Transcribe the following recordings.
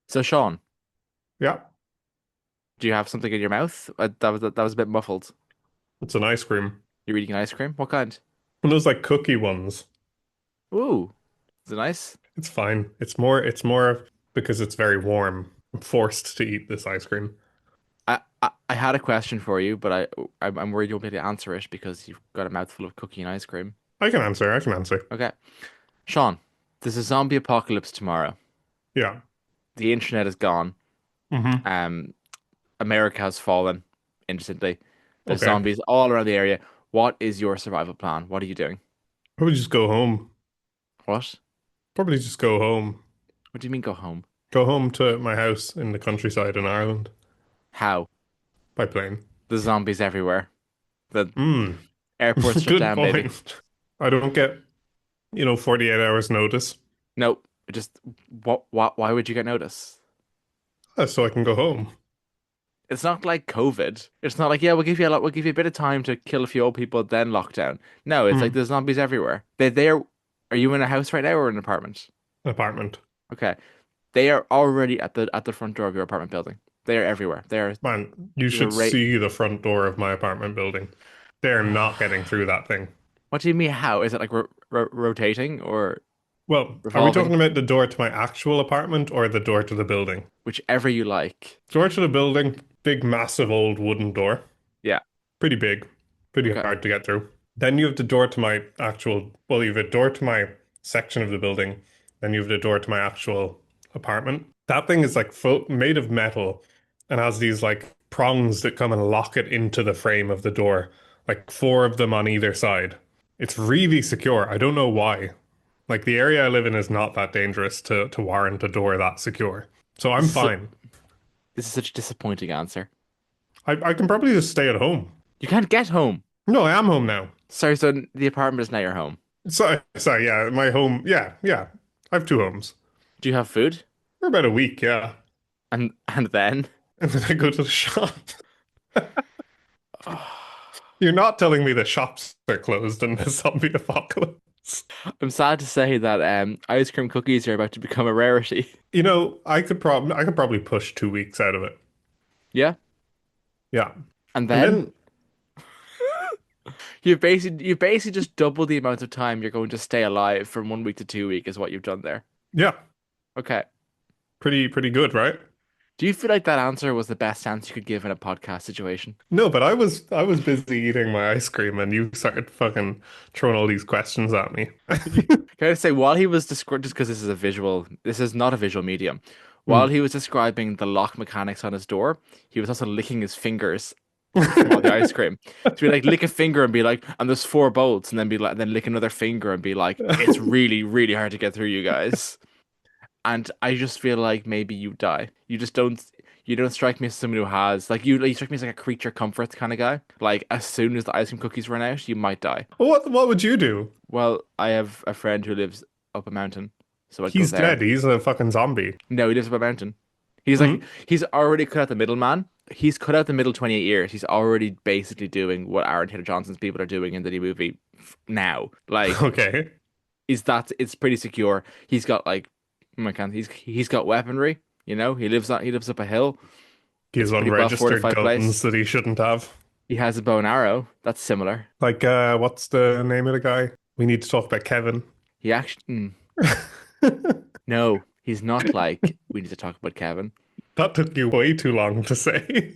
So, Sean, Yeah, do you have something in your mouth? That was a bit muffled. it's an ice cream. You're eating ice cream? What kind? And those like cookie ones. Ooh, is it nice? It's fine. It's more because it's very warm. I'm forced to eat this ice cream. I had a question for you, but I'm worried you won't be able to answer it because you've got a mouthful of cookie and ice cream. I can answer. Okay, Sean, there's a zombie apocalypse tomorrow. Yeah. The internet is gone. Mm-hmm. Um, America has fallen instantly. There's Okay. zombies all around the area. What is your survival plan? What are you doing? Probably just go home. What? Probably just go home. What do you mean go home? Go home to my house in the countryside in Ireland How? by plane. There's zombies everywhere. The Hmm. airport's shut Good down, baby. point. I don't get, 48 hours notice, Nope. Just what why would you get notice? so I can go home. It's not like COVID. It's not like, yeah, we'll give you a bit of time to kill a few old people, then lockdown. No, it's like Hmm. there's zombies everywhere. Are you in a house right now or an apartment? Apartment. Okay. They are already at the front door of your apartment building. They are everywhere. Man, you There's a should rate. see the front door of my apartment building. They're not getting through that thing. What do you mean how? Is it like rotating or Well, are we revolving? talking about the door to my actual apartment or the door to the building? Whichever you like. Door to the building, big, massive old wooden door. Yeah. Pretty big, pretty Okay. hard to get through. Then you have the door to my actual, well, you have a door to my section of the building. Then you have the door to my actual apartment. That thing is like full, made of metal and has these like prongs that come and lock it into the frame of the door, like four of them on either side. It's really secure. I don't know why. Like the area I live in is not that dangerous to warrant a door that secure. So I'm This is fine. this is such a disappointing answer. I can probably just stay at home. You can't get home. No, I am home now. Sorry, so the apartment is now your home. So yeah, my home. Yeah, yeah. I have two homes. Do you have food? For about a week, yeah. And then And then I go to the shop. You're not telling me the shops are closed in the zombie apocalypse. I'm sad to say that ice cream cookies are about to become a rarity. I could probably push 2 weeks out of it. Yeah. Yeah. And And then then you basically just double the amount of time you're going to stay alive from 1 week to 2 week is what you've done there. yeah, Okay. pretty good, right? Do you feel like that answer was the best answer you could give in a podcast situation? No, but I was busy eating my ice cream and you started fucking throwing all these questions at me. Can I say while he was describing, just because this is not a visual medium. While Hmm. he was describing the lock mechanics on his door, he was also licking his fingers from all the ice cream. So be like lick a finger and be like, and there's four bolts, and then be like, then lick another finger and be like, it's really, really hard to get through, you guys. And I just feel like maybe you die. You don't strike me as someone who has you strike me as like a creature comforts kind of guy. Like as soon as the ice cream cookies run out, you might die. What would you do? Well, I have a friend who lives up a mountain, so I'd go He's there. dead. He's a fucking zombie. No, he lives up a mountain. Hmm. He's already cut out the middleman. He's cut out the middle 28 years. He's already basically doing what Aaron Taylor Johnson's people are doing in the new movie now. Like, Okay. is that it's pretty secure. He's got like, oh my God, he's got weaponry. He lives up a hill. He It's has a pretty well unregistered fortified place. guns that he shouldn't have. He has a bow and arrow. That's similar. Like, what's the name of the guy? We need to talk about Kevin. He actually, no, he's not like we need to talk about Kevin. That took you way too long to say.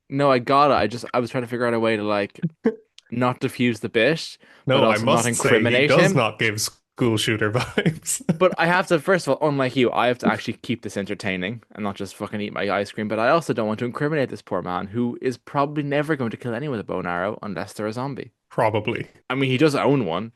No, I got it. I was trying to figure out a way to like not diffuse the bit, but No, I also not must say he incriminate does him. not give school shooter vibes. But I have to, first of all, unlike you, I have to actually keep this entertaining and not just fucking eat my ice cream. But I also don't want to incriminate this poor man who is probably never going to kill anyone with a bow and arrow unless they're a zombie. Probably. I mean, he does own one.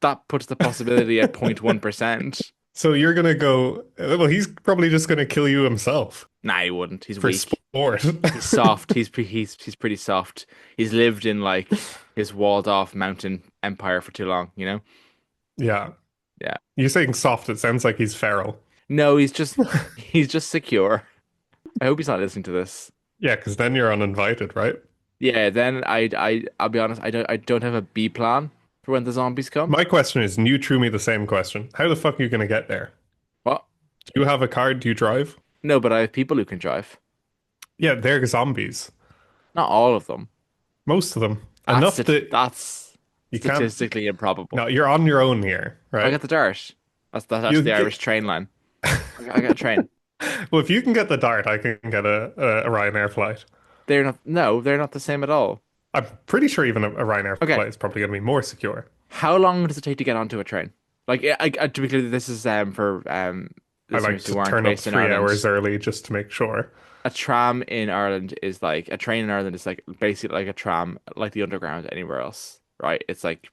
That puts the possibility at 0.1%. So you're gonna go, well, he's probably just gonna kill you himself Nah, he wouldn't. He's for weak. sport. He's soft. He's pretty soft. He's lived in like his walled off mountain empire for too long, you know? Yeah. Yeah. You're saying soft, it sounds like he's feral. No, he's just secure. I hope he's not listening to this. Yeah, because then you're uninvited, right? Yeah, then I'll be honest, I don't have a B plan for when the zombies come. My question is, and you threw me the same question. How the fuck are you gonna get there? What? Do you have a car? Do you drive? No, but I have people who can drive. Yeah, they're zombies. Not all of them. Most of them. That's Enough it. that That's you can't. statistically improbable. No, you're on your own here, I right? get the dart. That's You actually the get. Irish train line. I got a train. Well, if you can get the dart, I can get a Ryanair flight. They're not. No, they're not the same at all. I'm pretty sure even a Ryanair Okay, flight is probably going to be more secure. how long does it take to get onto a train? Like, to be clear, this is for I like listeners to who aren't turn up based in 3 hours Ireland. early just to make sure. A tram in Ireland is like a train in Ireland is like basically like a tram, like the underground anywhere else, right? It's like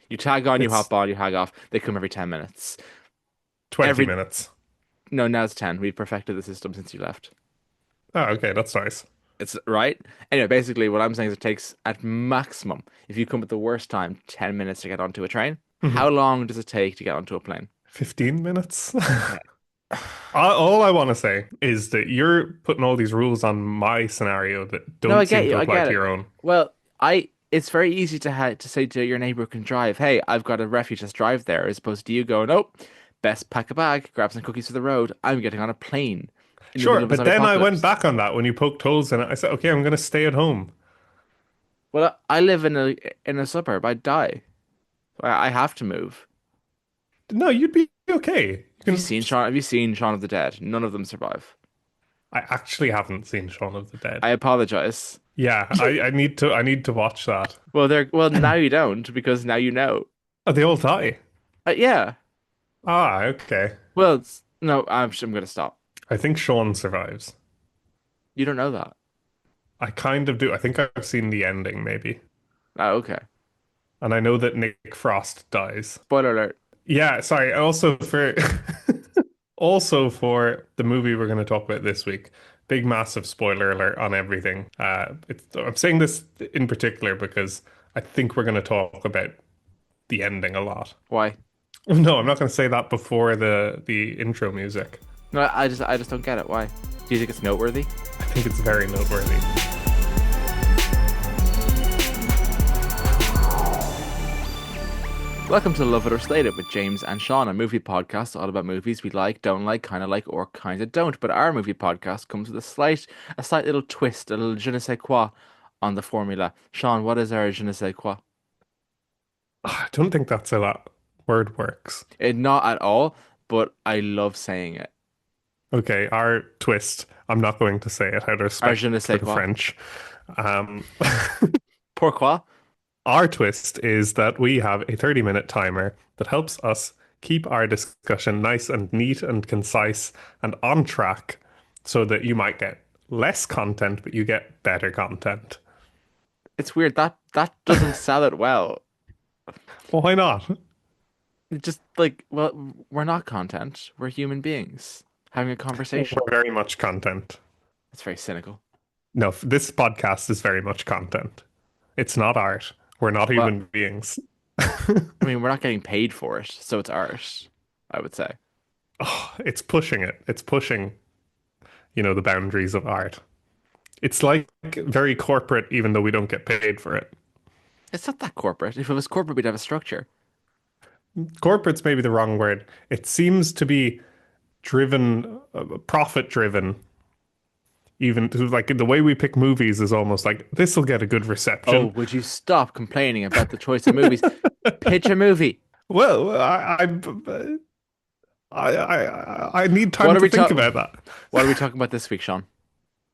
you tag on, you It's hop on, you hang off. They come every 10 minutes. 20 Every minutes. no, now it's 10. We've perfected the system since you left. Oh, okay, that's nice. It's right. Anyway, basically, what I'm saying is it takes at maximum, if you come at the worst time, 10 minutes to get onto a train. Mhm. How long does it take to get onto a plane? 15 minutes? Okay. All I want to say is that you're putting all these rules on my scenario that No, I don't get seem you. to I apply get to it. your own. Well, it's very easy to say to your neighbor who can drive, "Hey, I've got a refuge. Let's drive there," as opposed to you going, "Nope, best pack a bag, grab some cookies for the road. I'm getting on a plane in the middle Sure, of a but zombie then I went apocalypse." back on that when you poked holes in it. I said, okay, I'm going to stay at home. Well, I live in a suburb. I'd die. I have to move. No, you'd be okay. You can just. Have you seen Shaun of the Dead? None of them survive. I actually haven't seen Shaun of the Dead. I apologize. Yeah, I need to watch that. Well now you don't because now you know. Oh, they all die. Yeah. Ah, okay. Well, no, I'm gonna stop. I think Sean survives. You don't know that. I kind of do. I think I've seen the ending, maybe. Oh, okay. And I know that Nick Frost dies. Spoiler alert. Yeah, sorry. Also for also for the movie we're going to talk about this week. Big massive spoiler alert on everything. I'm saying this in particular because I think we're going to talk about the ending a lot. Why? No, I'm not going to say that before the intro music. No, I just don't get it. Why? Do you think it's noteworthy? I think it's very noteworthy. Welcome to Love It or Slate It with James and Sean, a movie podcast all about movies we like, don't like, like, or kind of don't. But our movie podcast comes with a slight little twist, a little je ne sais quoi on the formula. Sean, what is our je ne sais quoi? I don't think that's how that word works. Not at all, but I love saying it. Okay, our twist. I'm not going to say it out of Our respect je ne for sais the quoi. French. Um, Pourquoi? our twist is that we have a 30-minute timer that helps us keep our discussion nice and neat and concise and on track so that you might get less content, but you get better content. It's weird. That doesn't sell it well. Well, why not? It just like, well, we're not content. We're human beings having a We're conversation. very much content. That's very cynical. No, this podcast is very much content. It's not art. We're not Well, human beings. I mean, we're not getting paid for it, so it's art, I would say. Oh, it's pushing it. It's pushing, the boundaries of art. It's like very corporate, even though we don't get paid for it. It's not that corporate. If it was corporate, we'd have a structure. Corporate's maybe the wrong word. It seems to be driven, profit driven. Even like the way we pick movies is almost like this will get a good Oh, reception. would you stop complaining about the choice of movies? Pitch a movie. Well, I need time What are to we think talking? about that. What are we talking about this week, Sean?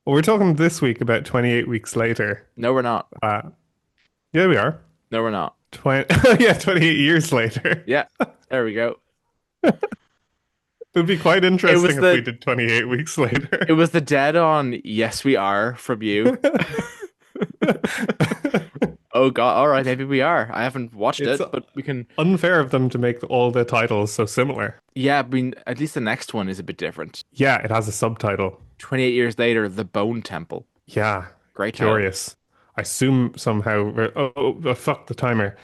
Well, we're talking this week about 28 weeks later. No, we're not. Uh, yeah, we are. No, we're not. 20, yeah, 28 years later. Yeah, there we go. It would be quite It was interesting if we the did 28 weeks it later. was the dead on. Yes, we are from you. Oh God! All right, maybe we are. I haven't watched It's it, but we can. unfair of them to make all the titles so similar. Yeah, I mean, at least the next one is a bit different. Yeah, it has a subtitle. 28 years later, The Bone Temple. Yeah, Great title. curious. I assume somehow. Fuck the timer.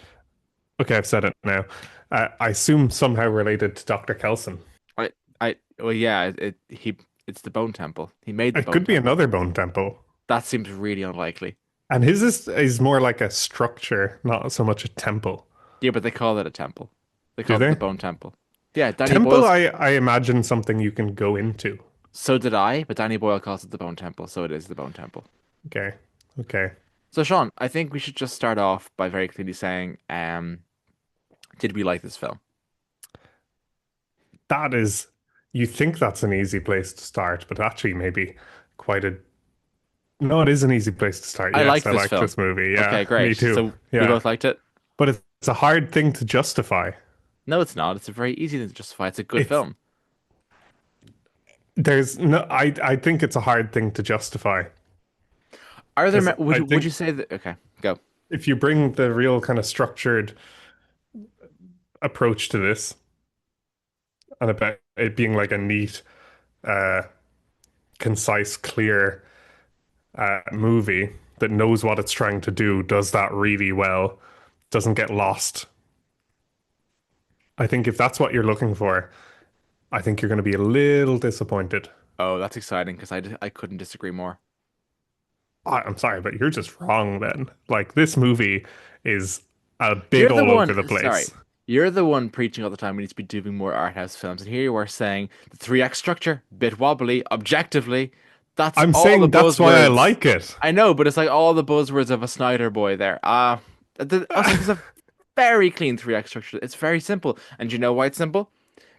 Okay, I've said it now. I assume somehow related to Dr. Kelson. Well, yeah, it's the Bone Temple. He made the It Bone could be Temple. another bone temple. That seems really unlikely. And his is more like a structure, not so much a temple. Yeah, but they call it a temple. They Do call it the they? Bone Temple. Yeah, Danny Temple, Boyle's. I imagine something you can go into. So did I, but Danny Boyle calls it the Bone Temple, so it is the Bone Temple. Okay. Okay. So Sean, I think we should just start off by very clearly saying, did we like this film? That is, you think that's an easy place to start, but actually maybe quite a, no, it is an easy place to start. I Yes, liked I this like film. this movie. Okay, Yeah, great. me too. So we Yeah. both liked it? But it's a hard thing to justify. No, it's not. It's a very easy thing to justify. It's a good It's, film. there's no, I think it's a hard thing to justify Are there, because I would you think say that, okay, go. if you bring the real kind of structured approach to this and about it being like a neat, uh, concise, clear movie that knows what it's trying to do, does that really well, doesn't get lost. I think if that's what you're looking for, I think you're going to be a little disappointed. Oh, that's exciting because I couldn't disagree more. I'm sorry, but you're just wrong then. Like, this movie is a bit You're the all over one, the sorry, place. you're the one preaching all the time we need to be doing more art house films. And here you are saying the three act structure, bit wobbly, objectively. That's I'm all the saying that's why I buzzwords. like it. I know, but it's like all the buzzwords of a Snyder boy there. Also, there's a very clean three act structure. It's very simple. And you know why it's simple?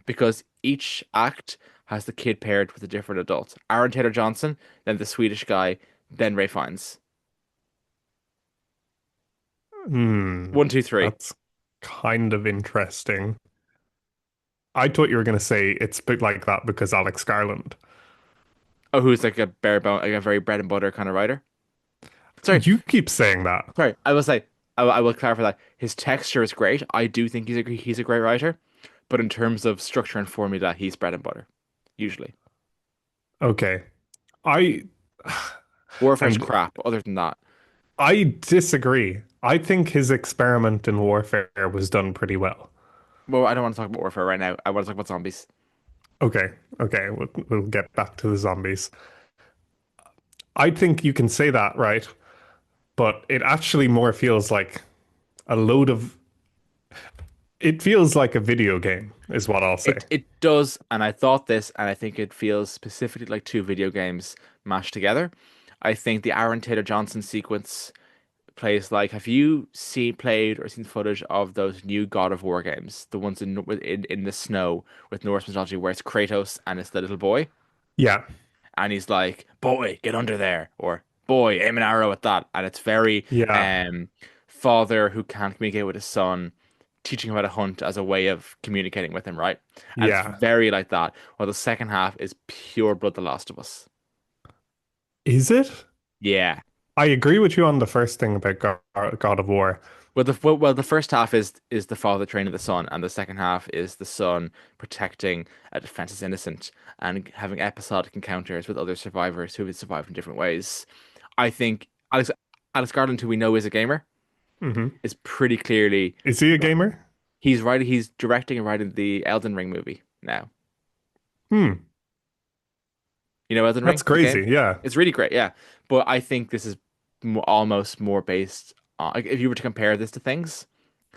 Because each act has the kid paired with a different adult. Aaron Taylor Johnson, then the Swedish guy, then Ray Fiennes. Hmm, One, two, three. that's kind of interesting. I thought you were going to say it's a bit like that because Alex Garland. Oh, who's like a bare bone, like a very bread and butter kind of writer. Sorry, You keep saying that. sorry. I will say, I will clarify that his texture is great. I do think he's a great writer, but in terms of structure and formula, he's bread and butter, usually. Okay. I Warfare's and crap. Other than that, I disagree. I think his experiment in warfare was done pretty well. well, I don't want to talk about Warfare right now. I want to talk about zombies. Okay, okay, we'll get back to the zombies. I think you can say that, right? But it actually more feels like a load of. It feels like a video game, is what I'll say. It does, and I thought this, and I think it feels specifically like two video games mashed together. I think the Aaron Taylor Johnson sequence plays like, have you played or seen footage of those new God of War games, the ones in the snow with Norse mythology, where it's Kratos and it's the little boy, Yeah, and he's like, "Boy, get under there," or "Boy, aim an arrow at that," and it's very yeah, father who can't communicate with his son, teaching him how to hunt as a way of communicating with him, right? And it's yeah. very like that. While the second half is pure blood, The Last of Us. Is it? Yeah. I agree with you on the first thing about God of War. Well, the first half is the father training the son, and the second half is the son protecting a defenseless innocent and having episodic encounters with other survivors who have survived in different ways. I think Alex Garland, who we know is a gamer, Hmm. is pretty clearly Is he a gamer? he's directing and writing the Elden Ring movie now. Hmm, You know Elden that's Ring, the game? crazy. Yeah, It's really great, yeah. But I think this is almost more based on, like, if you were to compare this to things.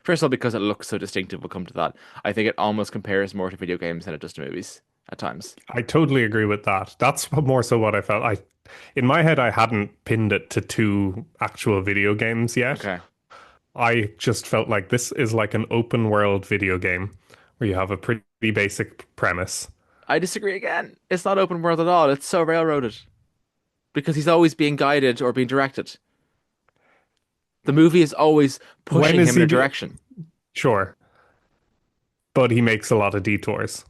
First of all, because it looks so distinctive, we'll come to that. I think it almost compares more to video games than it does to movies at times. I totally agree with that. That's more so what I felt. In my head, I hadn't pinned it to two actual video games yet. Okay. I just felt like this is like an open world video game where you have a pretty basic premise. I disagree again. It's not open world at all. It's so railroaded because he's always being guided or being directed. The movie is always When pushing is him in he a be direction. sure, but he makes a lot of detours.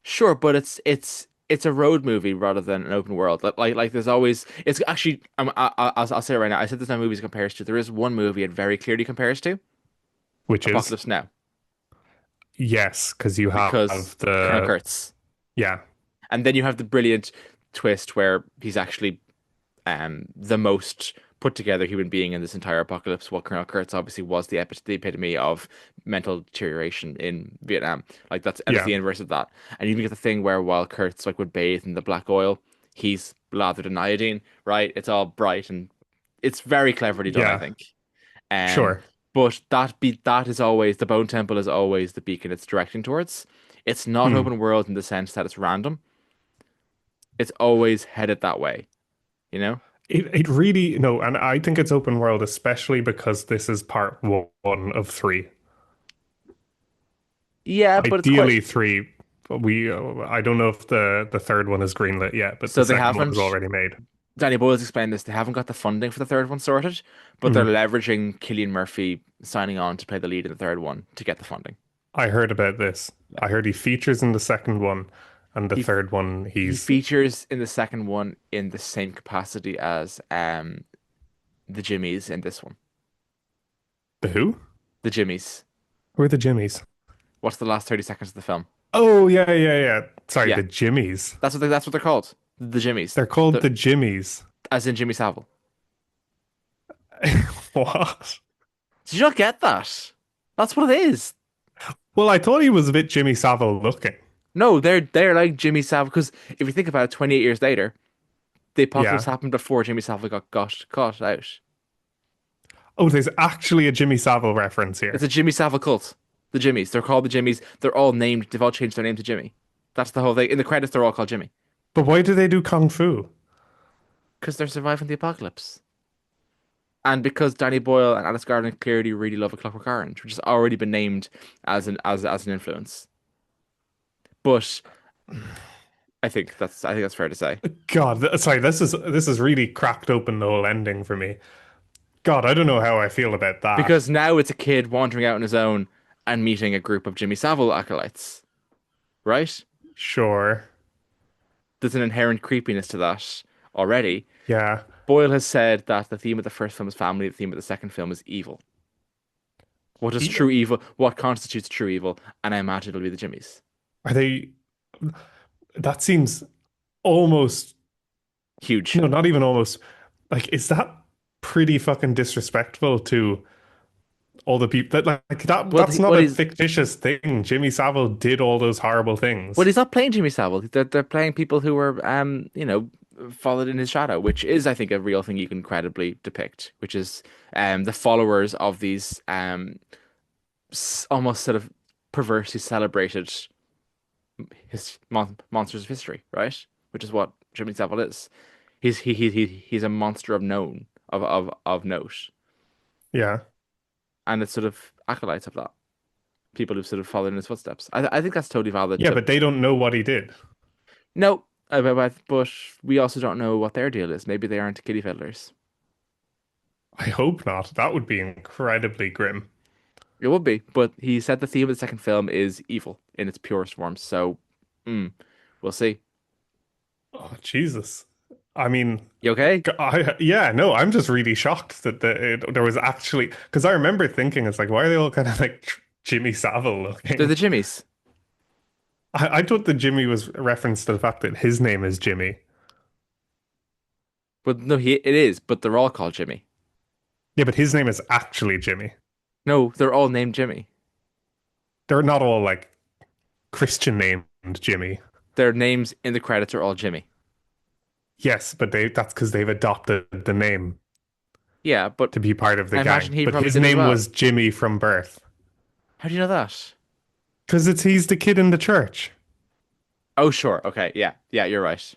Sure, but it's a road movie rather than an open world. Like there's always it's actually I'll say it right now. I said there's no movies it compares to. There is one movie it very clearly compares to, Which is Apocalypse Now, yes, because you have because Colonel the Kurtz. yeah, And then you have the brilliant twist where he's actually the most put together human being in this entire apocalypse. While Colonel Kurtz obviously was the epitome of mental deterioration in Vietnam. Like that's yeah, the inverse of that. And you even get the thing where while Kurtz like would bathe in the black oil, he's lathered in iodine, right? It's all bright and it's very cleverly done, I yeah, think. Um, sure. but that is always the Bone Temple is always the beacon it's directing towards. It's not Hmm. open world in the sense that it's random It's always headed that way, you know? It really no, and I think it's open world, especially because this is part one of three. Yeah, but it's quite. Ideally three. But I don't know if the third one is greenlit yet, but the So they second one is haven't. already made. Danny Boyle's explained this. They haven't got the funding for the third one sorted, but they're Mm. leveraging Cillian Murphy signing on to play the lead in the third one to get the funding. I heard about this. Yeah. I heard he features in the second one, and the He third one he he's features in the second one in the same capacity as the Jimmies in this one. the who? The Jimmies. Who are the Jimmies? What's the last 30 seconds of the film? Oh yeah, yeah, yeah. Sorry, Yeah, the Jimmies. that's what they're called. The Jimmies. They're called The, the Jimmies. as in Jimmy Savile. What? Did you not get that? That's what it is. Well, I thought he was a bit Jimmy Savile looking. No, they're like Jimmy Savile because if you think about it, 28 years later, the apocalypse Yeah. happened before Jimmy Savile got caught out. Oh, there's actually a Jimmy Savile reference It's here. a Jimmy Savile cult. The Jimmies. They're called the Jimmies. They're all named. They've all changed their name to Jimmy. That's the whole thing. In the credits, they're all called Jimmy But why do they do kung fu? because they're surviving the apocalypse, and because Danny Boyle and Alice Garland clearly really love A Clockwork Orange, which has already been named as an influence. But I think that's fair to say God, sorry, this is really cracked open the whole ending for me. God, I don't know how I feel about that. because now it's a kid wandering out on his own and meeting a group of Jimmy Savile acolytes, right? Sure. There's an inherent creepiness to that already. Yeah. Boyle has said that the theme of the first film is family, the theme of the second film is evil. What is E- true evil? What constitutes true evil? And I imagine it'll be the Jimmies. Are they that seems almost Huge. no, not even almost like is that pretty fucking disrespectful to all the people that like that Well, that's not a fictitious thing. Jimmy Savile did all those horrible things. he's not playing Jimmy Savile. They're playing people who were, followed in his shadow, which is, I think, a real thing you can credibly depict, which is the followers of these almost sort of perversely celebrated monsters of history, right? Which is what Jimmy Savile is. He's a monster of known of note, Yeah. and it's sort of acolytes of that. People who've sort of followed in his footsteps. I think that's totally valid Yeah, to but they don't know what he did. no, but we also don't know what their deal is. Maybe they aren't kitty fiddlers. I hope not. That would be incredibly grim. It would be, but he said the theme of the second film is evil in its purest form. So, mm, we'll see. Oh, Jesus. I mean, You okay? yeah, no, I'm just really shocked that there was actually because I remember thinking it's like why are they all kind of like Jimmy Savile They're looking? the Jimmies. I thought the Jimmy was reference to the fact that his name is Jimmy. But no, it is, but they're all called Jimmy. Yeah, but his name is actually Jimmy. No, they're all named Jimmy. They're not all like Christian named Jimmy. Their names in the credits are all Jimmy. Yes, but that's because they've adopted the name Yeah, but to be part of the I gang. imagine he But probably his did as name well. was Jimmy from birth. How do you know that? Because he's the kid in the church. Oh, sure. Okay. Yeah. Yeah, you're right.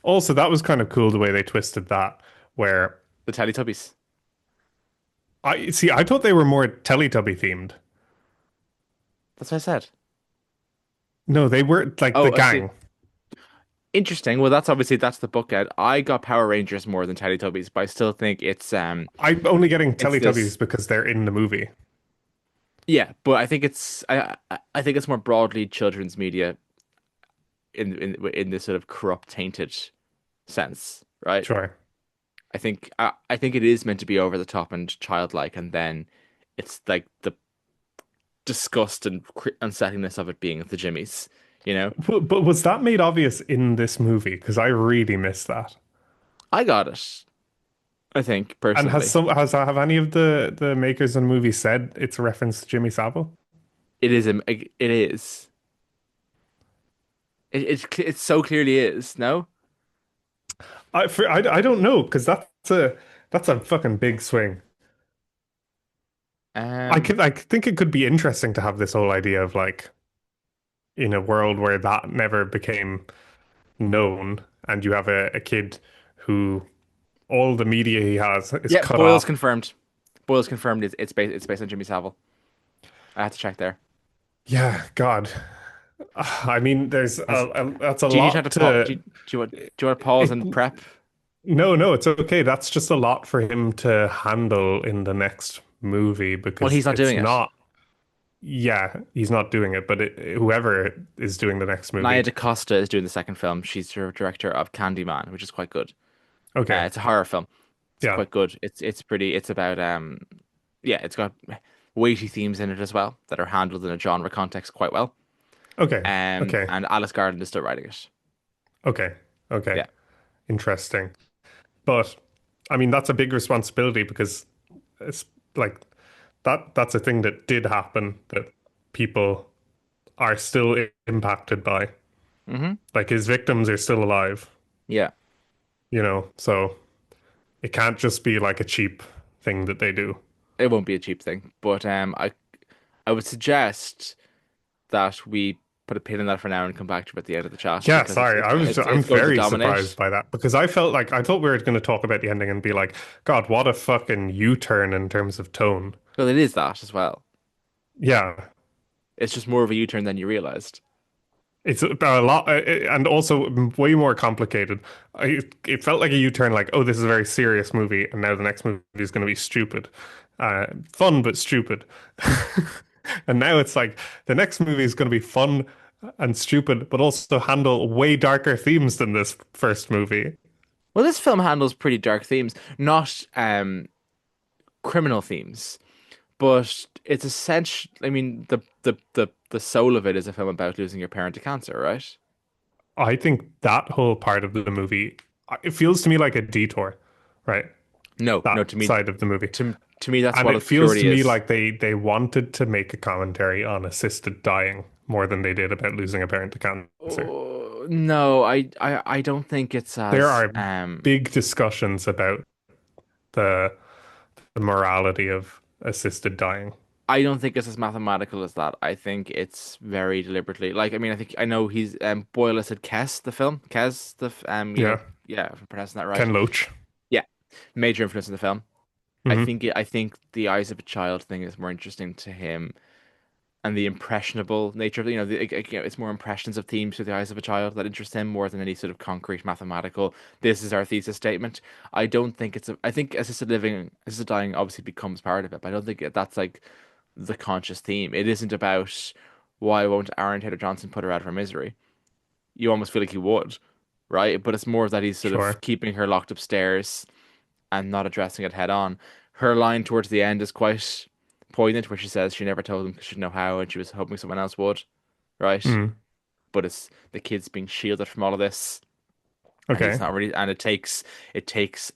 Also, that was kind of cool the way they twisted that, where The Teletubbies. I thought they were more Teletubby themed. That's what I said. No, they were like the Oh, I see. gang. Interesting. Well, that's the bookend. I got Power Rangers more than Teletubbies, but I still think I'm only getting it's this. Teletubbies because they're in the movie. Yeah, but I think I think it's more broadly children's media in this sort of corrupt, tainted sense, right? Sure. I think it is meant to be over the top and childlike, and then it's like the disgust and unsettlingness of it being the Jimmies, you know? But was that made obvious in this movie? Because I really missed that. I got it, I think, And personally. have any of the makers of the movie said it's a reference to Jimmy Savile? It is. It so clearly is, no? I don't know because that's a fucking big swing. Um, I think it could be interesting to have this whole idea of like in a world where that never became known, and you have a kid who all the media he has is Yeah, cut Boyle's off. confirmed. Boyle's confirmed. It's based on Jimmy Savile. I had to check there. Yeah, God. I mean, there's Has that's a do you need time to lot pause? to Do you want to pause it. and prep? No, no, it's okay. That's just a lot for him to handle in the next movie Well, because he's not it's doing it. not. Yeah, he's not doing it, but whoever is doing the next Nia movie. DaCosta is doing the second film. She's the director of Candyman, which is quite good. Okay, It's a horror film. It's yeah, quite good. It's pretty. It's about yeah. It's got weighty themes in it as well that are handled in a genre context quite well. okay, okay, And Alice Garland is still writing it. okay, okay. Yeah. Interesting. But I mean, that's a big responsibility because it's like that's a thing that did happen that people are still impacted by. Hmm. Like his victims are still alive, Yeah. so it can't just be like a cheap thing that they do. It won't be a cheap thing, but I would suggest that we put a pin in that for now and come back to it at the end of the chat Yeah, because sorry. I'm it's going to very surprised dominate. by that because I felt like I thought we were going to talk about the ending and be like, God, what a fucking U-turn in terms of tone. Well, it is that as well. Yeah, It's just more of a U-turn than you realized. it's a lot and also way more complicated. It felt like a U-turn, like, oh, this is a very serious movie, and now the next movie is going to be stupid, fun but stupid. And now it's like the next movie is going to be fun and stupid, but also handle way darker themes than this first movie. Well, this film handles pretty dark themes, not criminal themes, but it's essential. I mean, the soul of it is a film about losing your parent to cancer, right? I think that whole part of the movie, it feels to me like a detour, right? No, no, That to me, side of the movie. to me, that's And what it its feels to purity me is. like they wanted to make a commentary on assisted dying more than they did about losing a parent to cancer. Oh, no, I don't think it's There as are big discussions about the the morality of assisted dying. I don't think it's as mathematical as that. I think it's very deliberately like I think I know he's Boyle said Kes the film. Kes Yeah, yeah, if I'm pronouncing that right. Ken Loach. Yeah. Major influence in the film. Hmm. I think the eyes of a child thing is more interesting to him and the impressionable nature of it's more impressions of themes through the eyes of a child that interest him more than any sort of concrete mathematical this is our thesis statement. I don't think I think assisted dying obviously becomes part of it, but I don't think that's like the conscious theme. It isn't about why won't Aaron Taylor Johnson put her out of her misery. You almost feel like he would, right? But it's more that he's sort of Sure. keeping her locked upstairs and not addressing it head on. Her line towards the end is quite poignant, where she says she never told him because she didn't know how, and she was hoping someone else would, right? Mm. But it's the kid's being shielded from all of this, and he's Okay. not really. And it takes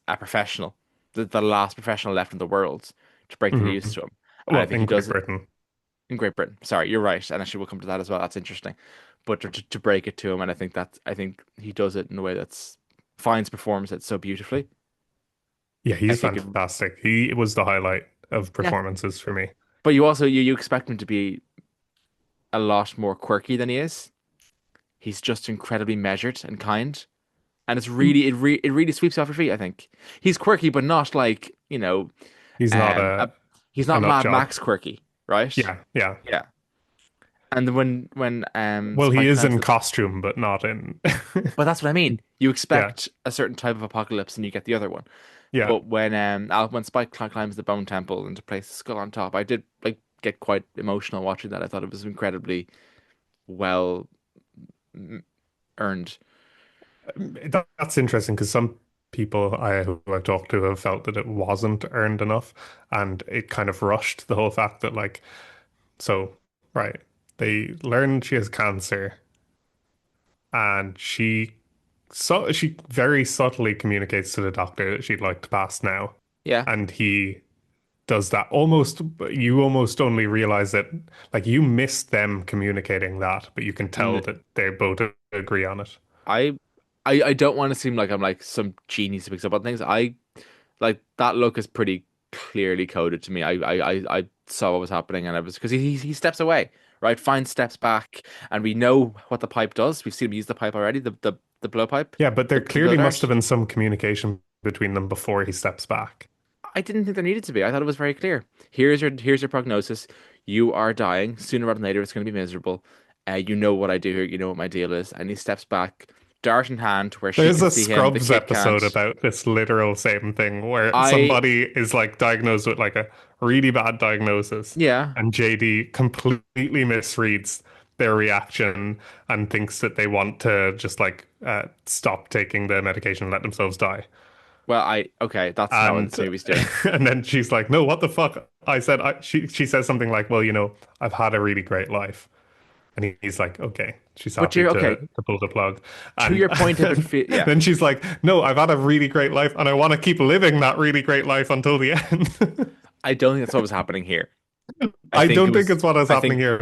a professional, the last professional left in the world, to break the Hmm. news to him. And I Well, think he in Great does it Britain. in Great Britain. Sorry, you're right, and actually we'll come to that as well. That's interesting, but to break it to him, and I think he does it in a way that's Fiennes performs it so beautifully. Yeah, I he's think it, fantastic. He was the highlight of yeah. performances for me. But you also you expect him to be a lot more quirky than he is. He's just incredibly measured and kind, and it really sweeps you off your feet. I think he's quirky, but not like He's not a, he's a not nut Mad job. Max quirky, right? Yeah, yeah. Yeah. And then when Well, he Spike is climbs in the costume, but not in. but that's what I mean. You Yeah, expect a certain type of apocalypse, and you get the other one. yeah, But when Spike climbs the bone temple and to place the skull on top, I did like get quite emotional watching that. I thought it was incredibly well earned. that's interesting because some people who I've talked to have felt that it wasn't earned enough, and it kind of rushed the whole fact that so right, they learned she has cancer, and she very subtly communicates to the doctor that she'd like to pass now, Yeah. and he does that almost. You almost only realize that you miss them communicating that, but you can tell N that they both agree on it. I, I don't want to seem like I'm like some genius who picks up on things. I like that look is pretty clearly coded to me. I saw what was happening and I was because he steps away, right? Fine steps back, and we know what the pipe does. We've seen him use the pipe already. The the blowpipe, Yeah, but there the blow clearly must have dart. been some communication between them before he steps back. I didn't think there needed to be. I thought it was very clear. Here's your prognosis. You are dying. Sooner rather than later, it's going to be miserable. You know what I do here. You know what my deal is. And he steps back, dart in hand, where she There's can a see him. The Scrubs kid episode can't. about this literal same thing where I somebody is like diagnosed with like a really bad diagnosis, Yeah. and JD completely misreads their reaction and thinks that they want to just like stop taking the medication and let themselves die. Well, I okay. That's not what And this movie's doing. and then she's like, "No, what the fuck?" I said, she says something like, "Well, I've had a really great life." And he's like, okay, she's But happy you're to okay. pull the plug. To And, your point of it, and yeah. then she's like, no, I've had a really great life and I want to keep living that really great life until the end. I don't think that's what was happening here. I I think it don't think was. it's what is I happening think. here,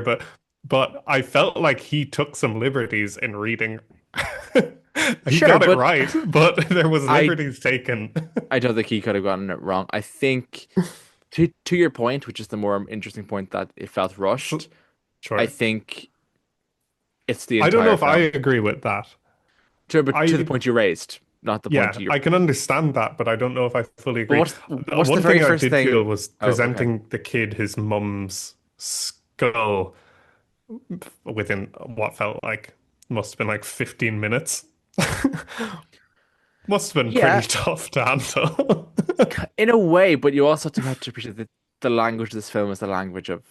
but I felt like he took some liberties in reading. He Sure, got it but right, but there was I liberties taken. I don't think he could have gotten it wrong. I think to your point, which is the more interesting point that it felt rushed. I Sure. think it's the I don't know entire if I film. agree with that. But to the I point you raised, not the point Yeah, you. I can understand that, but I don't know if I fully But agree. what's the One very thing I first did thing? feel was Oh, okay. presenting the kid his mum's skull within what felt like must have been like 15 minutes. Must have been pretty Yeah, tough to handle. in a way, but you also have to appreciate that the language of this film is the language of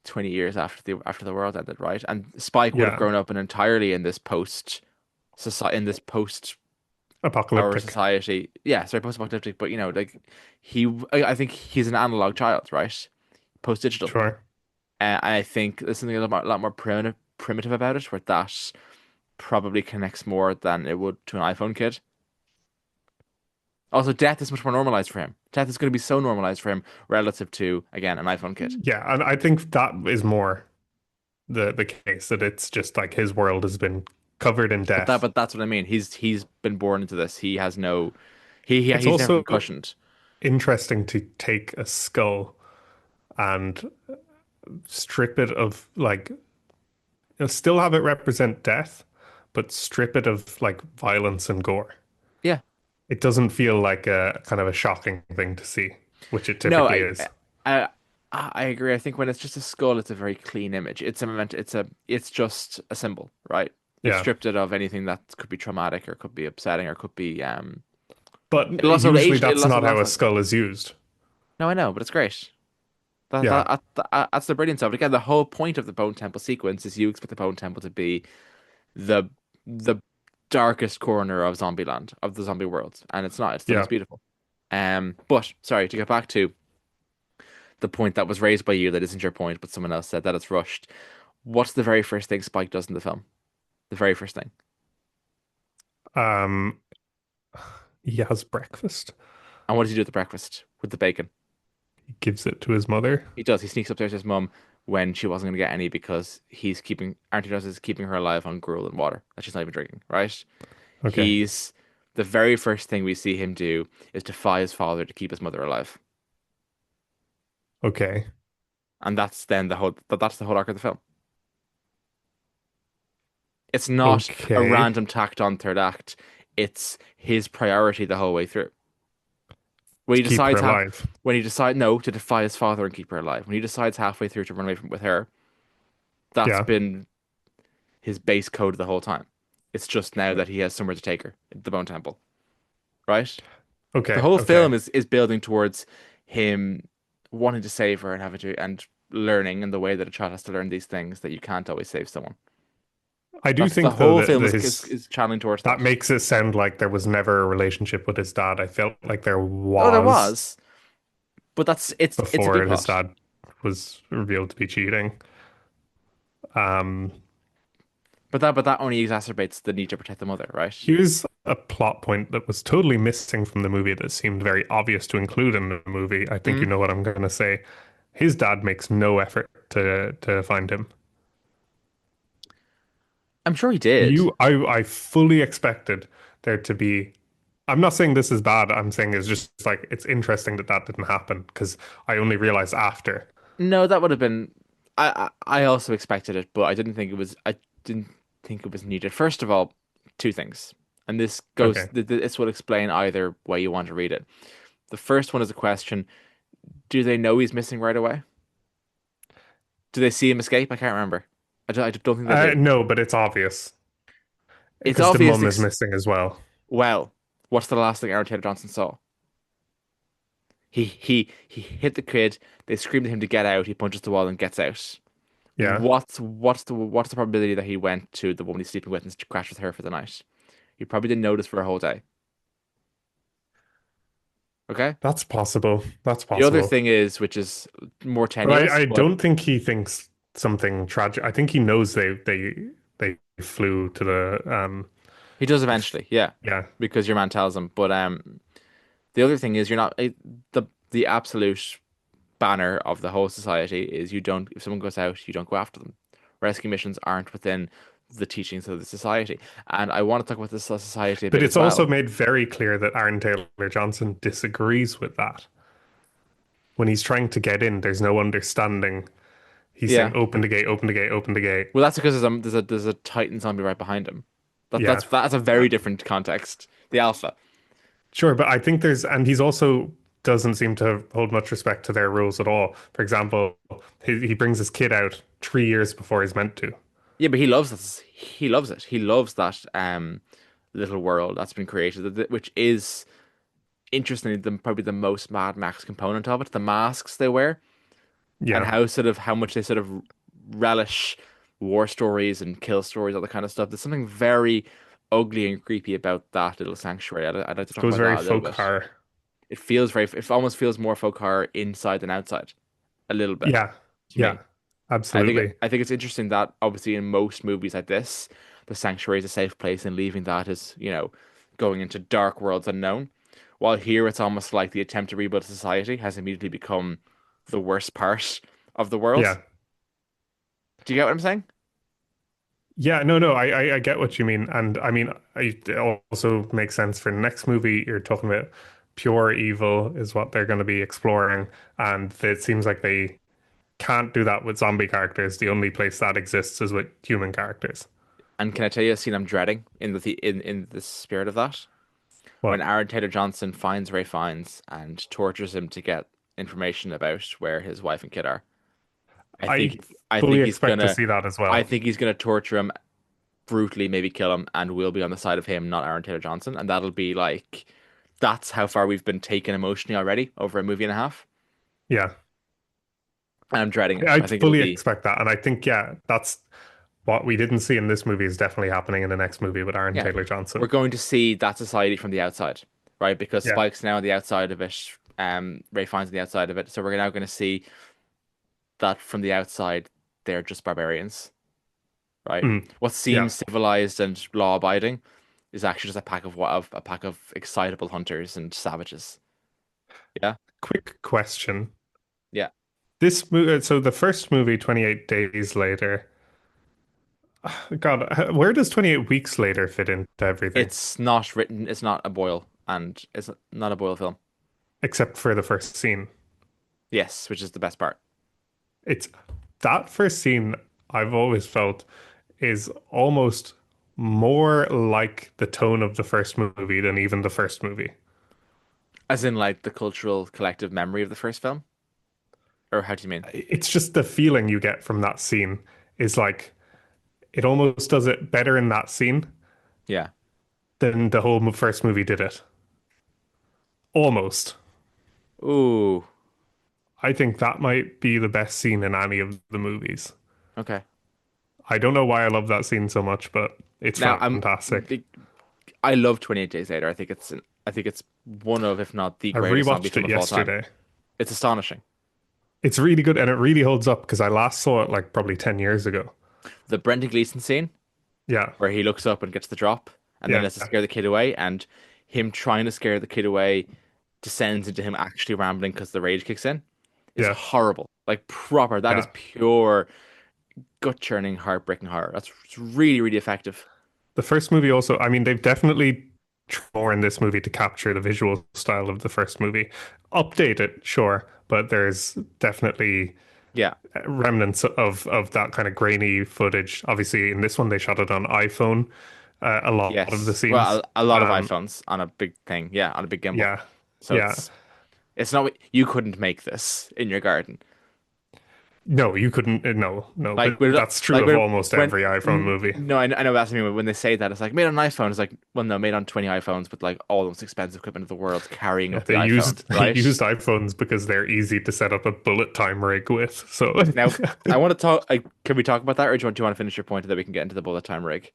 20 years after the world ended, right? And Spike would have Yeah, grown up entirely in this post society, in this post our apocalyptic. society. Yeah, sorry, post-apocalyptic, but like I think he's an analog child, right? Post-digital. Sure. And I think there's something a lot more primitive about it, where that probably connects more than it would to an iPhone kid. Also, death is much more normalized for him. Death is going to be so normalized for him relative to, again, an iPhone kid. Yeah, and I think that is more the case that it's just like his world has been covered in But that, death. but that's what I mean. He's been born into this. He has no, It's he's never been also cushioned. interesting to take a skull and strip it of like still have it represent death, but strip it of like violence and gore. Yeah. It doesn't feel like a kind of a shocking thing to see, which it No, typically is. I, I agree. I think when it's just a skull, it's a very clean image. It's just a symbol, right? You've Yeah. stripped it of anything that could be traumatic or could be upsetting or could be But it'll also usually age. that's It'll also not how last a less. skull is used. No, I know, but it's great. Yeah. That's the brilliance of it. Again, the whole point of the Bone Temple sequence is you expect the Bone Temple to be the the darkest corner of Zombieland, of the zombie world, and it's not. It's the Yeah. most beautiful. But sorry to get back to the point that was raised by you that isn't your point, but someone else said that it's rushed. What's the very first thing Spike does in the film? The very first thing. Um, he has breakfast. And what does he do at the breakfast with the bacon? He gives it to his mother. He does. He sneaks upstairs to his mum when she wasn't going to get any because he's keeping Auntie Does is keeping her alive on gruel and water that she's not even drinking, right? Okay. He's the very first thing we see him do is defy his father to keep his mother alive. Okay. And that's the whole arc of the film. It's not a Okay. random tacked on third act. It's his priority the whole way through. When To he keep her decides ha alive. when he decides no to defy his father and keep her alive. When he decides halfway through to run away with her, that's Yeah. been his base code the whole time. It's just now that he has somewhere to take her, the Bone Temple, right? The Okay. whole Okay. film is building towards him wanting to save her and having to and learning in the way that a child has to learn these things that you can't always save someone. I do That's the think though whole that film the, his is channeling towards that that. makes it sound like there was never a relationship with his dad. I felt like there Oh, there was was, but it's a B before his plot. dad was revealed to be cheating. Um, But that only exacerbates the need to protect the mother, right? Here's a plot point that was totally missing from the movie that seemed very obvious to include in the movie. I think Hmm? you know what I'm going to say. His dad makes no effort to find him. I'm sure he did. I fully expected there to be. I'm not saying this is bad. I'm saying it's just like it's interesting that that didn't happen because I only realized after. No, that would have been. I also expected it, but I didn't think it was. I didn't think it was needed. First of all, two things. And Okay. this will explain either way you want to read it. The first one is a question: do they know he's missing right away? Do they see him escape? I can't remember. I don't think they do. No, but it's obvious It's because the obvious. mum is missing as well. Well, what's the last thing Aaron Taylor Johnson saw? He hit the kid. They screamed at him to get out. He punches the wall and gets out. Yeah, What's the probability that he went to the woman he's sleeping with and crashed with her for the night? He probably didn't notice for a whole day. Okay. that's possible. That's The other possible. thing is, which is more But tenuous, I but don't think he thinks something tragic. I think he knows they flew to the he does eventually, yeah, yeah. because your man tells him. But the other thing is, you're not the absolute banner of the whole society is you don't if someone goes out, you don't go after them. Rescue missions aren't within the teachings of the society, and I want to talk about this society a But bit as it's also well. made very clear that Aaron Taylor Johnson disagrees with that. When he's trying to get in, there's no understanding. He's saying Yeah. open the gate, open the gate, open the gate. Well, that's because there's a Titan zombie right behind him. Yeah. That's a Uh, very different context. The Alpha. Sure, but I think and he's also doesn't seem to hold much respect to their rules at all. For example, he brings his kid out 3 years before he's meant to. Yeah, but he loves this. He loves it. He loves that little world that's been created, which is interestingly probably the most Mad Max component of it. The masks they wear and Yeah, how much they sort of relish war stories and kill stories, all that kind of stuff. There's something very ugly and creepy about that little sanctuary. I'd like to talk goes about very that a little folk bit. horror. It almost feels more folk horror inside than outside, a little bit Yeah, to yeah, me. absolutely. I think it's interesting that obviously in most movies like this, the sanctuary is a safe place, and leaving that is, going into dark worlds unknown. While here, it's almost like the attempt to rebuild society has immediately become the worst part of the world. Yeah, Do you get what I'm saying? yeah. No, no. I get what you mean, and I mean, it also makes sense for the next movie. You're talking about pure evil is what they're going to be exploring, and it seems like they can't do that with zombie characters. The only place that exists is with human characters. And can I tell you a scene I'm dreading in the spirit of that? When What? Aaron Taylor Johnson finds Ray Fiennes and tortures him to get information about where his wife and kid are. I I think I fully think he's expect to gonna see that as I well. think he's gonna torture him brutally, maybe kill him, and we'll be on the side of him, not Aaron Taylor Johnson, and that'll be like that's how far we've been taken emotionally already over a movie and a half, Yeah, and I'm dreading it. I I think it'll fully be expect that, and I think yeah, that's what we didn't see in this movie is definitely happening in the next movie with Aaron yeah, Taylor we're Johnson. going to see that society from the outside, right? Because Yeah. Spike's now on the outside of it, Ray Fiennes on the outside of it, so we're now going to see that from the outside they're just barbarians, right? Mm. What Yeah. seems civilized and law-abiding is actually just a pack of excitable hunters and savages. Yeah, Quick question. yeah. This movie, so the first movie, 28 Days Later. God, where does 28 Weeks Later fit into everything? It's not written, it's not a Boyle, and it's not a Boyle film. Except for the first scene. Yes, which is the best part. It's that first scene I've always felt is almost more like the tone of the first movie than even the first movie. As in, like, the cultural collective memory of the first film? Or how do you mean? It's just the feeling you get from that scene is like it almost does it better in that scene Yeah. than the whole first movie did it. Almost. Ooh, I think that might be the best scene in any of the movies. okay. I don't know why I love that scene so much, but it's Now, fantastic. I love 28 Days Later. I think it's one of, if not the I greatest zombie rewatched film it of all time. yesterday. It's astonishing. It's really good and it really holds up because I last saw it like probably 10 years ago. The Brendan Gleeson scene, Yeah, where he looks up and gets the drop and then yeah, has to scare the kid away, and him trying to scare the kid away descends into him actually rambling because the rage kicks in, is yeah, horrible. Like proper. That is yeah. pure gut churning, heartbreaking horror. That's it's really, really effective. The first movie also, I mean, they've definitely tried more in this movie to capture the visual style of the first movie. Update it, sure, but there's definitely Yeah. remnants of that kind of grainy footage. Obviously, in this one, they shot it on iPhone. a lot of the Yes. scenes. Well, a lot of iPhones on a big thing. Yeah, on a big gimbal. Yeah, So yeah. it's not you couldn't make this in your garden. No, you couldn't. No, no, Like but when that's true like of almost when every iPhone movie. no, I know that's what I mean when they say that it's like made on an iPhone. It's like well, no, made on 20 iPhones with like all the most expensive equipment in the world carrying Yeah, up the iPhone, they right? used iPhones because they're easy to set up a bullet time rig with. So Now, I want to talk. Can we talk about that, or do you want to finish your point so that we can get into the bullet time rig?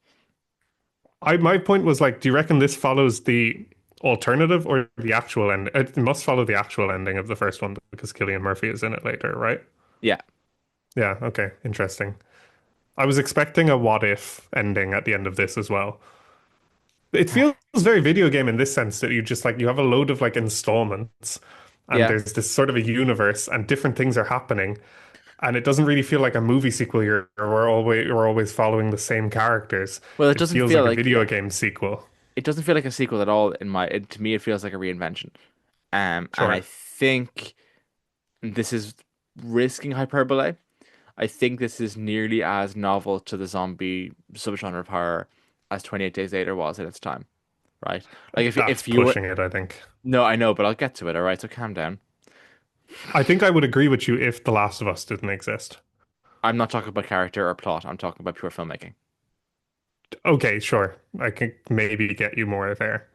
I my point was like, do you reckon this follows the alternative or the actual end? It must follow the actual ending of the first one because Cillian Murphy is in it later, right? Yeah, Yeah, okay, interesting. I was expecting a what if ending at the end of this as well. It feels very video game in this sense that you just like you have a load of like installments and yeah. there's this sort of a universe and different things are happening and it doesn't really feel like a movie sequel. We're always following the same characters. Well, it It doesn't feels feel like a like video game sequel. it doesn't feel like a sequel at all. To me, it feels like a reinvention. And I Sure. think this is risking hyperbole. I think this is nearly as novel to the zombie subgenre of horror as 28 Days Later was at its time, right? Like That's if you were pushing it, I think. no, I know, but I'll get to it, all right? So calm down. I think I would agree with you if The Last of Us didn't exist. I'm not talking about character or plot. I'm talking about pure filmmaking. Okay, sure. I can maybe get you more there.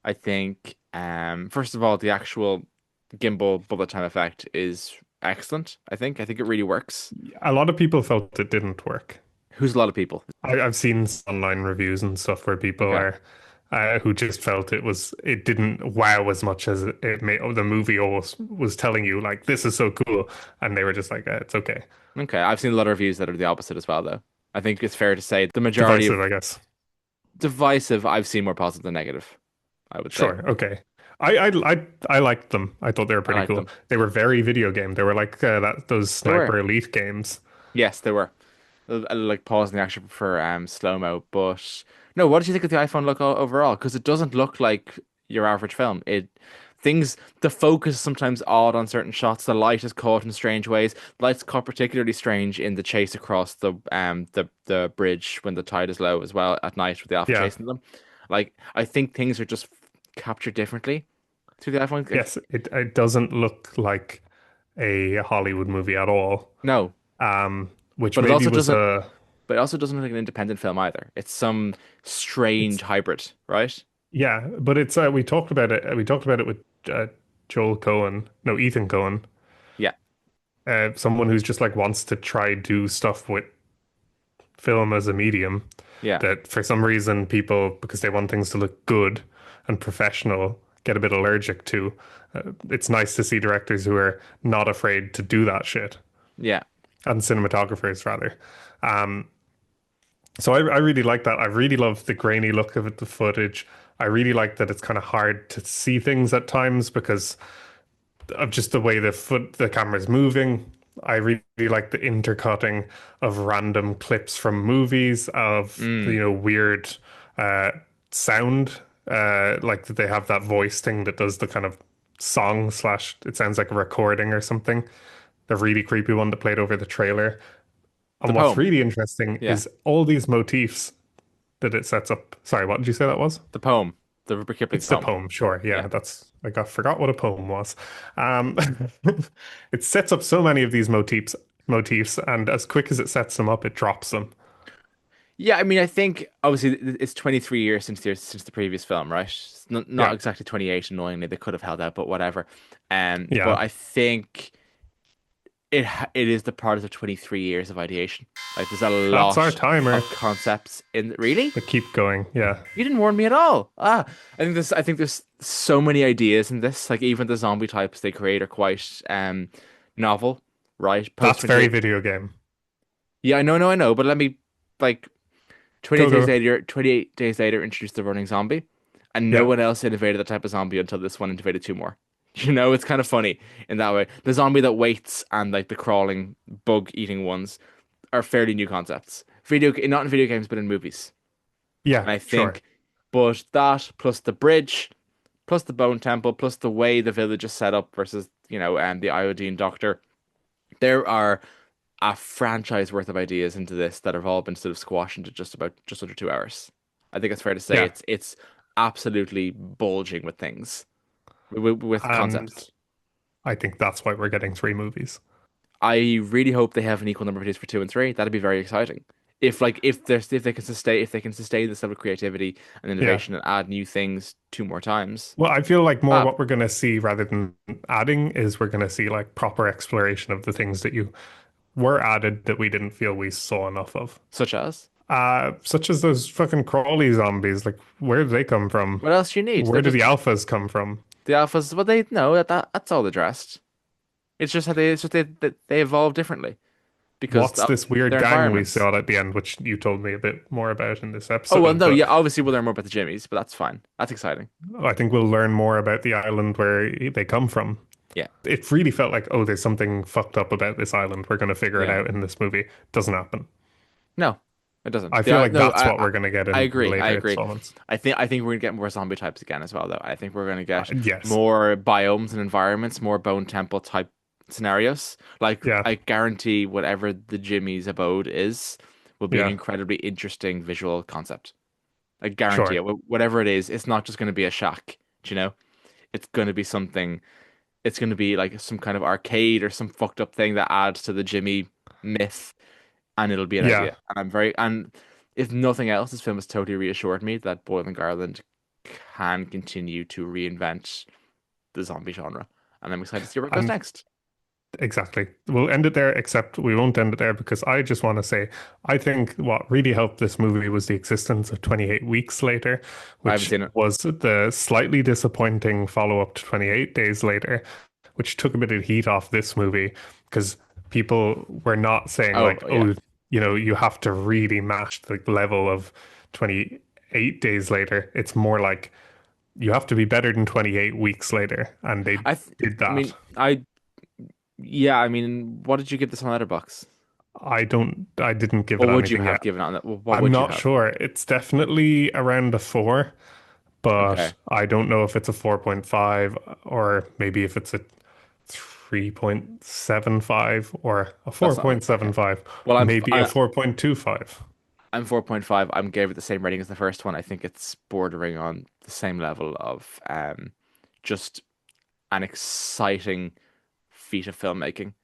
I think, first of all, the actual gimbal bullet time effect is excellent. I think it really works. A lot of people felt it didn't work. Who's a lot of people? I've seen online reviews and stuff where people Okay. are who just felt it didn't wow as much as it made. Oh, the movie always was telling you like this is so cool, and they were just like it's okay. Okay. I've seen a lot of reviews that are the opposite as well, though. I think it's fair to say the majority Divisive, of I guess. divisive, I've seen more positive than negative, I would say. Sure, okay. I liked them. I thought they were I pretty like cool. them. They were very video game. They were like that those They were. Sniper Elite games. Yes, they were. I like pausing the action for slow-mo, but no, what did you think of the iPhone look overall? Because it doesn't look like your average film. The focus is sometimes odd on certain shots. The light is caught in strange ways. The light's caught particularly strange in the chase across the bridge when the tide is low as well at night with the alpha Yeah. chasing them. Like I think things are just captured differently through the iPhone. Like Yes, it doesn't look like a Hollywood movie at all. no, Which but it maybe also was doesn't. a But it also doesn't look like an independent film either. It's some strange it's hybrid, right? yeah, but it's we talked about it. We talked about it with Joel Cohen, no, Ethan Cohen, Yeah, someone who's just like wants to try do stuff with film as a medium. yeah, That for some reason people, because they want things to look good and professional, get a bit allergic to. It's nice to see directors who are not afraid to do that shit, yeah. and cinematographers rather. Um, So I really like that. I really love the grainy look of it, the footage. I really like that it's kind of hard to see things at times because of just the way the camera's moving. I really like the intercutting of random clips from movies of Mm, weird uh, sound. Like that they have that voice thing that does the kind of song slash it sounds like a recording or something. The really creepy one that played over the trailer. the And what's poem. really interesting Yeah, is all these motifs that it sets up. Sorry, what did you say that was? the poem. The Rupert Kipling It's the poem. poem, sure. Yeah, Yeah, that's forgot what a poem was. Um, it sets up so many of these motifs, and as quick as it sets them up, it drops them. yeah. I mean, I think obviously it's 23 years since the previous film, right? It's not Yeah, exactly 28. Annoyingly, they could have held out, but whatever. But yeah. I think it is the product of 23 years of ideation. Like there's a That's our lot timer. of concepts in. Really? But keep going. Yeah, You didn't warn me at all. I think there's so many ideas in this. Like even the zombie types they create are quite novel, right? Post that's very 28. video game. Yeah, I know, but let me like Go go. 28 days later introduced the running zombie and no Yeah, one else innovated that type of zombie until this one innovated two more. You know, it's kind of funny in that way. The zombie that waits and like the crawling bug eating ones are fairly new concepts. Not in video games, but in movies. yeah. And I Sure. think, but that plus the bridge, plus the bone temple, plus the way the village is set up versus, and the iodine doctor, there are a franchise worth of ideas into this that have all been sort of squashed into just under 2 hours. I think it's fair to say Yeah. it's absolutely bulging with things, with And concepts. I think that's why we're getting three movies. I really hope they have an equal number of days for two and three. That'd be very exciting. If they can sustain this level of creativity and Yeah. innovation and add new things two more times, Well, I feel like more fab. what we're going to see rather than adding is we're going to see like proper exploration of the things that you were added that we didn't feel we saw enough of. Such as Such as those fucking crawly zombies. Like, where did they come from? what else do you need? They're Where do the just alphas come from? the alphas. Well, they know that's all addressed. It's just how they evolve differently because What's this weird their gang we environments. saw at the end, which you told me a bit more about in this Oh well, episode? no, But yeah, obviously we'll learn more about the Jimmies, but that's fine. That's exciting. I think we'll learn more about the island where they come from. Yeah, It really felt like, oh, there's something fucked up about this island. We're going to figure it yeah. out in this movie. Doesn't happen. No, it doesn't. I feel like No, that's what we're going to get I in agree. I later agree. installments. I think we're gonna get more zombie types again as well, though. I think we're gonna get Yes. more biomes and environments, more Bone Temple type scenarios. Like Yeah. I guarantee whatever the Jimmy's abode is will be an Yeah. incredibly interesting visual concept. I guarantee Sure. it. Whatever it is, it's not just gonna be a shack, do you know? It's gonna be something. It's gonna be like some kind of arcade or some fucked up thing that adds to the Jimmy myth, and it'll be an Yeah. idea. And if nothing else, this film has totally reassured me that Boyle and Garland can continue to reinvent the zombie genre, and I'm excited to see where it goes And next. exactly. We'll end it there, except we won't end it there because I just want to say I think what really helped this movie was the existence of 28 Weeks Later, I haven't which seen it. was the slightly disappointing follow-up to 28 Days Later, which took a bit of heat off this movie because people were not saying Oh like, yeah, oh, you know, you have to really match the level of 28 Days Later. It's more like you have to be better than 28 Weeks Later, and they I th did I that. mean I yeah I mean what did you give this on Letterboxd? I didn't give it What would you anything have yet. given on that? What I'm would you not have? sure. It's definitely around a four, but Okay, I don't know if it's a 4.5 or maybe if it's a 3.75 or a that's not right. Okay. 4.75, Well, maybe a 4.25. I'm 4.5. I'm gave it the same rating as the first one. I think it's bordering on the same level of just an exciting feat of filmmaking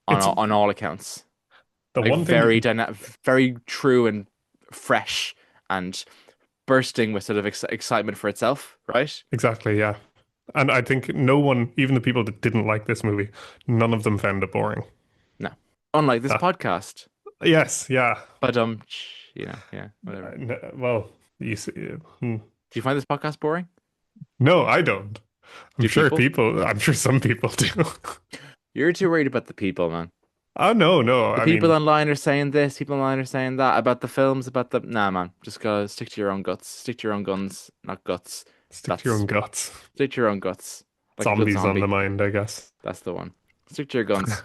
It's on all accounts. the Like one thing very dynamic, very true and fresh and bursting with sort of excitement for itself, right? exactly, yeah. And I think no one, even the people that didn't like this movie, none of them found it boring. No. Unlike this That, podcast. yes, yeah. But yeah, whatever. Well, you see, Do you find this podcast boring? no, I don't. Do people? I'm sure some people do. You're too worried about the people, man. Oh, no, no. The I people mean, online are saying this, people online are saying that about the films, about the nah, man. Just gotta stick to your own guts, stick to your own guns, not guts. stick to your That's own guts. stick to your own guts, like a good Zombies on the zombie. mind, I guess. That's the one. Stick to your guns.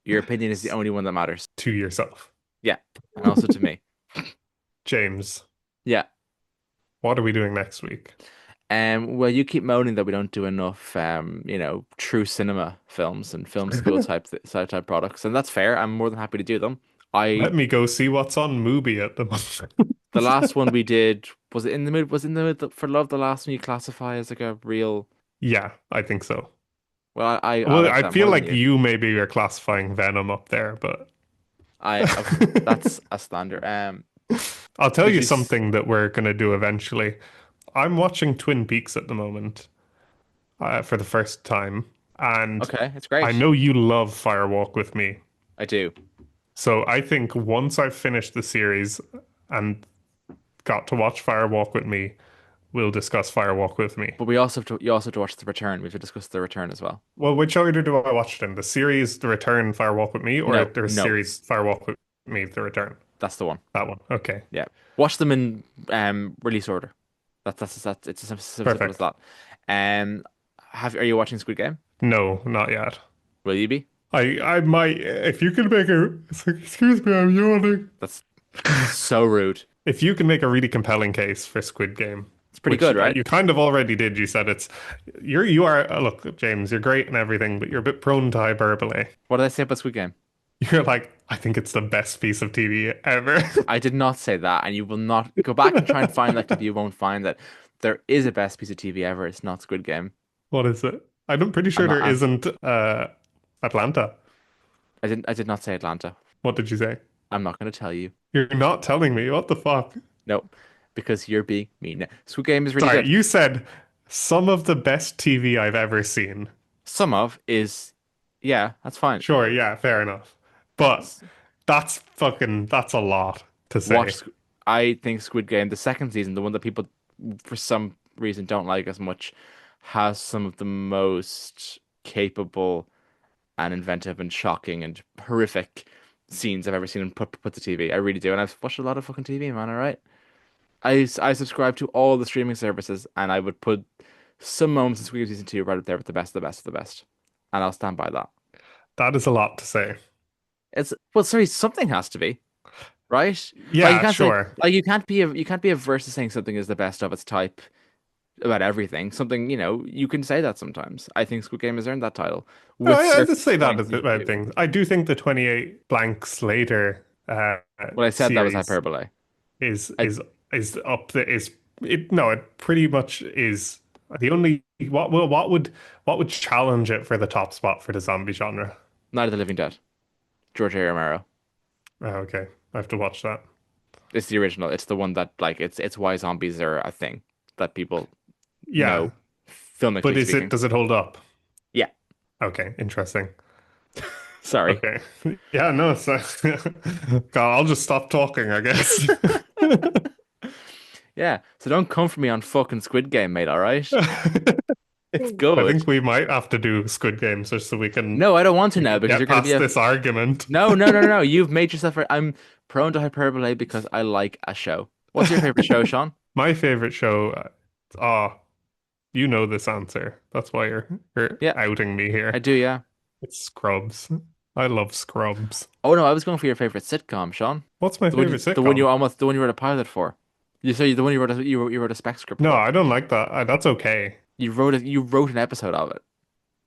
Your opinion is the only one that matters. To yourself. Yeah, and also to me. James, Yeah. what are we doing next week? Well, you keep moaning that we don't do enough, true cinema films and film school type products, and that's fair. I'm more than happy to do them. I Let me go see what's on Mubi at the moment. The last one we did was it in the mid was in the mid for love the last one you classify as like a real Yeah, I think so. well I Well, like I that feel more than like you. you maybe are classifying Venom up there, but I okay, that's a standard. I'll tell Did you you something that we're gonna do eventually. I'm watching Twin Peaks at the moment, for the first time, and okay, it's I great. know you love Firewalk with Me. I do. So I think once I've finished the series and got to watch Firewalk with Me, we'll discuss Firewalk with Me. But we also you also have to watch The Return. We have to discuss The Return as well. Well, which order do I watch it in? The series The Return, Firewalk with Me, or No, the no, series Firewalk with Me, The Return? that's the one. That one. Okay. Yeah. Watch them in release order. That's it's as simple as Perfect. that. Are you watching Squid Game? No, not yet. Will you be? I might, if you can make a, excuse me, I'm yawning. That's so rude. If you can make a really compelling case for Squid Game, It's pretty which good, right? you kind of already did, you said you are, look, James, you're great and everything, but you're a bit prone to hyperbole. What did I say about Squid Game? You're like, I think it's the best piece of TV ever. I did not say that, and you will not go back and try and find that TV. You won't find that there is a best piece of TV ever. It's not Squid Game. What is it? I'm pretty I'm sure not. there isn't Atlanta. I did not say Atlanta. What did you say? I'm not going to tell you. You're not telling me. What the fuck? No, because you're being mean. Squid Game is really Sorry, good. you said some of the best TV I've ever seen. Some of is, yeah, that's fine. Sure, yeah, fair enough. But that's a lot to say. Watch. I think Squid Game, the second season, the one that people for some reason don't like as much, has some of the most capable and inventive and shocking and horrific scenes I've ever seen put to TV. I really do, and I've watched a lot of fucking TV, man. All right, I subscribe to all the streaming services, and I would put some moments in Squid Game season 2 right up there with the best, the best, the best, and I'll stand by that. That is a lot to say. It's well, sorry, something has to be. Right? Like you Yeah, can't say sure. like you can't be averse to saying something is the best of its type about everything. Something, you can say that sometimes. I think Squid Game has earned that title No, with I certain just say that points you about do. things. I do think the 28 blanks later Well, I said that was series hyperbole. is I is is up the is it no, it pretty much is the only what would challenge it for the top spot for the zombie genre? Night of the Living Dead. George A. Romero. Oh, okay. I have to watch that. It's the original. It's the one that like it's why zombies are a thing that people Yeah, know, filmically but speaking. does it hold up? Yeah. Okay, interesting. Sorry. Okay. Yeah, no, so God, I'll just stop talking, I guess. Yeah. So don't come for me on fucking Squid Game, mate, all right? It's I good. think we might have to do Squid Games just so No, I don't want to now because get you're going to be past a this argument. No, no, no, no, no. You've made yourself. I'm prone to hyperbole because I like a show. What's your favorite show, Sean? My favorite show, you know this answer. That's why you're Yeah, outing me I here. do. Yeah. It's Scrubs. I love Scrubs. Oh no, I was going for your favorite sitcom, Sean. What's my favorite sitcom? The one you wrote a pilot for. You say the one you wrote a spec script No, for. I don't like that. That's okay. You wrote an episode of it.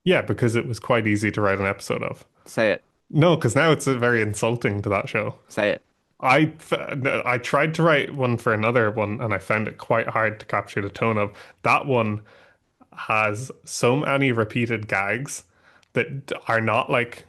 Yeah, because it was quite easy to write an episode of. Say it. No, because now it's very insulting to that show. Say it. I tried to write one for another one, and I found it quite hard to capture the tone of. That one has so many repeated gags that are not like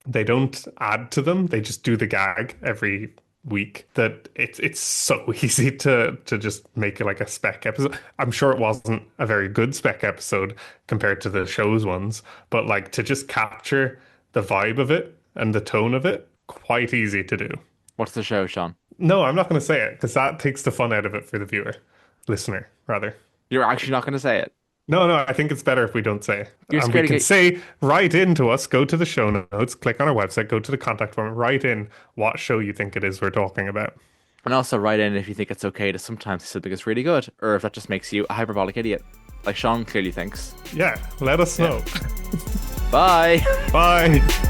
they don't add to them. They just do the gag every week. That it's so easy to just make it like a spec episode. I'm sure it wasn't a very good spec episode compared to the show's ones, but like to just capture the vibe of it and the tone of it, quite easy to do. What's the show, Sean? No, I'm not going to say it because that takes the fun out of it for the viewer, listener, rather. You're actually not going to say it. No, no, I think it's better if we don't say. You're And we scared to can get. say, write into us, go to the show notes, click on our website, go to the contact form, write in what show you think it is we're talking about. And also write in if you think it's okay to sometimes say something is really good, or if that just makes you a hyperbolic idiot, like Sean clearly thinks. Yeah, let us Yeah. know. Bye. Bye.